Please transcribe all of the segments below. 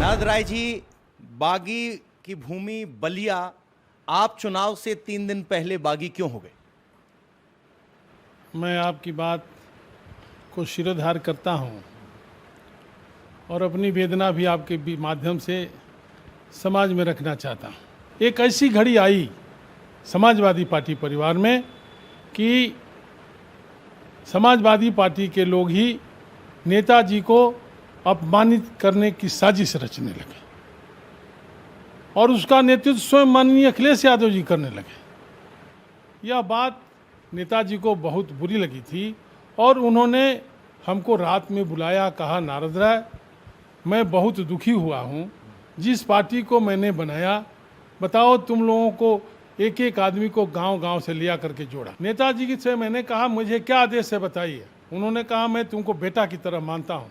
नारद राय जी, बागी की भूमि बलिया, आप चुनाव से 3 दिन पहले बागी क्यों हो गए? मैं आपकी बात को शिरोधार्य करता हूँ और अपनी वेदना भी आपके माध्यम से समाज में रखना चाहता हूँ। एक ऐसी घड़ी आई समाजवादी पार्टी परिवार में कि समाजवादी पार्टी के लोग ही नेताजी को अपमानित करने की साजिश रचने लगे और उसका नेतृत्व स्वयं माननीय अखिलेश यादव जी करने लगे। यह बात नेताजी को बहुत बुरी लगी थी और उन्होंने हमको रात में बुलाया, कहा नारद राय, मैं बहुत दुखी हुआ हूँ, जिस पार्टी को मैंने बनाया, बताओ तुम लोगों को एक एक आदमी को गांव-गांव से लिया करके जोड़ा। नेताजी से मैंने कहा मुझे क्या आदेश है बताइए। उन्होंने कहा मैं तुमको बेटा की तरह मानता हूँ,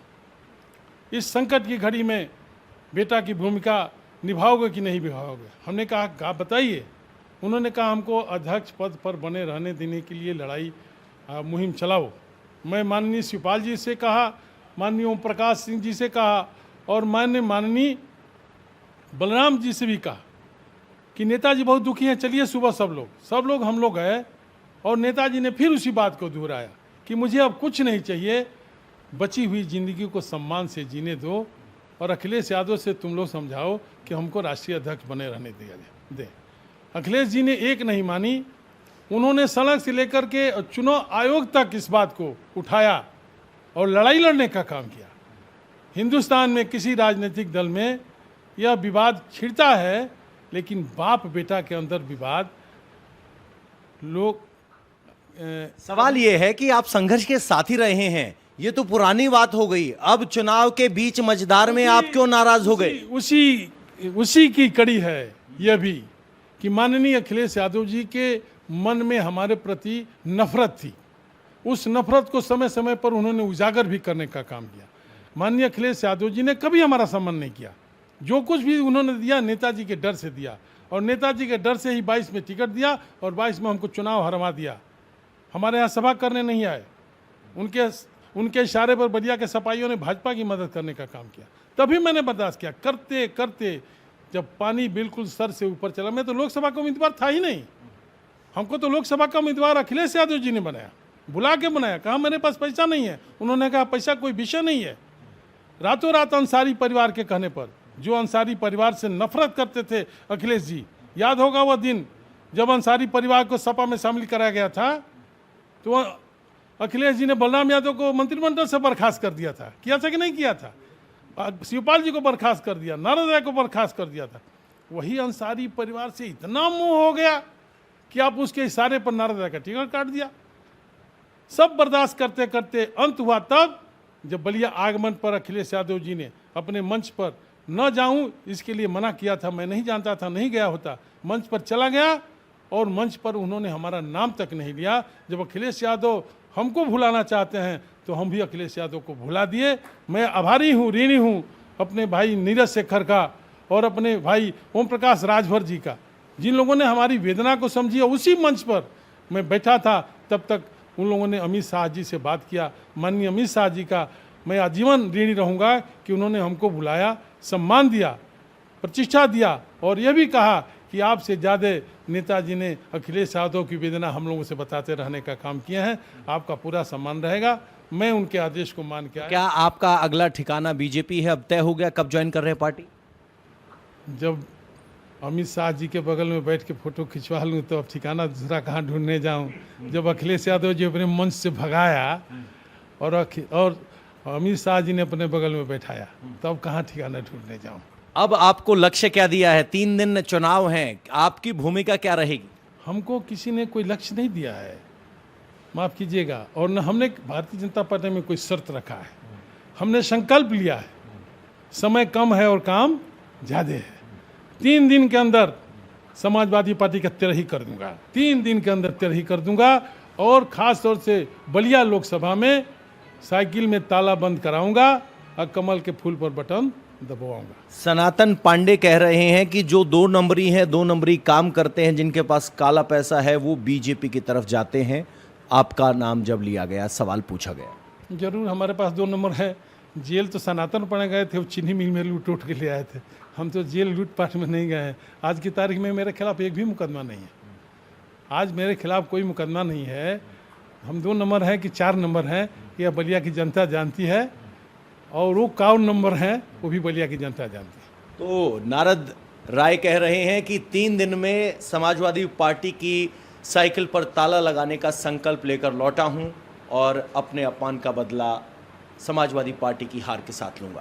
इस संकट की घड़ी में बेटा की भूमिका निभाओगे कि नहीं निभाओगे। हमने कहा बताइए। उन्होंने कहा हमको अध्यक्ष पद पर बने रहने देने के लिए लड़ाई मुहिम चलाओ। मैं माननीय शिवपाल जी से कहा, माननीय ओम प्रकाश सिंह जी से कहा और मैंने माननीय बलराम जी से भी कहा कि नेताजी बहुत दुखी हैं, चलिए सुबह सब लोग हम लोग गए और नेताजी ने फिर उसी बात को दोहराया कि मुझे अब कुछ नहीं चाहिए, बची हुई ज़िंदगी को सम्मान से जीने दो और अखिलेश यादव से तुम लोग समझाओ कि हमको राष्ट्रीय अध्यक्ष बने रहने दे। अखिलेश जी ने एक नहीं मानी, उन्होंने सड़क से लेकर के चुनाव आयोग तक इस बात को उठाया और लड़ाई लड़ने का काम किया। हिंदुस्तान में किसी राजनीतिक दल में यह विवाद छिड़ता है, लेकिन बाप बेटा के अंदर विवाद लोग सवाल ये है कि आप संघर्ष के साथी रहे हैं, ये तो पुरानी बात हो गई। अब चुनाव के बीच मझधार में आप क्यों नाराज हो गए? उसी की कड़ी है यह भी कि माननीय अखिलेश यादव जी के मन में हमारे प्रति नफरत थी। उस नफरत को समय समय पर उन्होंने उजागर भी करने का काम किया। माननीय अखिलेश यादव जी ने कभी हमारा सम्मान नहीं किया। जो कुछ भी उन्होंने दिया नेताजी के डर से दिया और नेताजी के डर से ही 22 में टिकट दिया और 22 में हमको चुनाव हरवा दिया। हमारे यहाँ सभा करने नहीं आए, उनके इशारे पर बलिया के सपाइयों ने भाजपा की मदद करने का काम किया। तभी मैंने बर्दाश्त किया। करते करते जब पानी बिल्कुल सर से ऊपर चला, मैं तो लोकसभा का उम्मीदवार था ही नहीं। हमको तो लोकसभा का उम्मीदवार अखिलेश यादव जी ने बनाया, बुला के बनाया। कहा मेरे पास पैसा नहीं है, उन्होंने कहा पैसा कोई विषय नहीं है। रातों रात अंसारी परिवार के कहने पर, जो अंसारी परिवार से नफरत करते थे अखिलेश जी, याद होगा वह दिन जब अंसारी परिवार को सपा में शामिल कराया गया था, तो अखिलेश जी ने बलराम यादव को मंत्रिमंडल से बर्खास्त कर दिया था। किया था कि नहीं किया था? शिवपाल जी को बर्खास्त कर दिया, नारद राय को बर्खास्त कर दिया था। वही अंसारी परिवार से इतना मोह हो गया कि आप उसके इशारे पर नारद राय का टिकट काट दिया। सब बर्दाश्त करते करते अंत हुआ तब जब बलिया आगमन पर अखिलेश यादव जी ने अपने मंच पर न जाऊं इसके लिए मना किया था। मैं नहीं जानता था, नहीं गया होता। मंच पर चला गया और मंच पर उन्होंने हमारा नाम तक नहीं लिया। जब अखिलेश यादव हमको भुलाना चाहते हैं तो हम भी अखिलेश यादव को भुला दिए। मैं आभारी हूँ, ऋणी हूँ अपने भाई नीरज शेखर का और अपने भाई ओम प्रकाश राजभर जी का, जिन लोगों ने हमारी वेदना को समझी। और उसी मंच पर मैं बैठा था, तब तक उन लोगों ने अमित शाह जी से बात किया। माननीय अमित शाह जी का मैं आजीवन ऋणी रहूँगा कि उन्होंने हमको बुलाया, सम्मान दिया, प्रतिष्ठा दिया और यह भी कहा कि आपसे ज़्यादा नेताजी ने अखिलेश यादव की वेदना हम लोगों से बताते रहने का काम किया है। आपका पूरा सम्मान रहेगा। मैं उनके आदेश को मान के आया। क्या आपका अगला ठिकाना बीजेपी है? अब तय हो गया कब ज्वाइन कर रहे हैं पार्टी? जब अमित शाह जी के बगल में बैठ के फोटो खिंचवा लूँ तो अब ठिकाना दूसरा कहाँ ढूंढने जाऊँ? जब अखिलेश यादव जी अपने मंच से भगाया और अमित शाह जी ने अपने बगल में बैठाया, तब कहाँ ठिकाना ढूंढने जाऊँ? अब आपको लक्ष्य क्या दिया है? 3 दिन चुनाव हैं, आपकी भूमिका क्या रहेगी? हमको किसी ने कोई लक्ष्य नहीं दिया है, माफ़ कीजिएगा, और न हमने भारतीय जनता पार्टी में कोई शर्त रखा है। हमने संकल्प लिया है, समय कम है और काम ज़्यादा है। 3 दिन के अंदर समाजवादी पार्टी का तिरही कर दूंगा, 3 दिन के अंदर तिरही कर दूंगा और ख़ास तौर से बलिया लोकसभा में साइकिल में ताला बंद कराऊंगा और कमल के फूल पर बटन दबाऊंगा। सनातन पांडे कह रहे हैं कि जो 2 नंबरी हैं, 2 नंबरी काम करते हैं, जिनके पास काला पैसा है, वो बीजेपी की तरफ जाते हैं। आपका नाम जब लिया गया, सवाल पूछा गया। जरूर हमारे पास 2 नंबर है, जेल तो सनातन पढ़ने गए थे, वो चीनी मिल में लूट उठ के ले आए थे। हम तो जेल लूटपाट में नहीं गए हैं। आज की तारीख में मेरे खिलाफ एक भी मुकदमा नहीं है। आज मेरे खिलाफ कोई मुकदमा नहीं है। हम 2 नंबर हैं कि 4 नंबर हैं, यह बलिया की जनता जानती है, और वो कौन नंबर हैं वो भी बलिया की जनता जानती है। तो नारद राय कह रहे हैं कि 3 दिन में समाजवादी पार्टी की साइकिल पर ताला लगाने का संकल्प लेकर लौटा हूं और अपने अपमान का बदला समाजवादी पार्टी की हार के साथ लूंगा।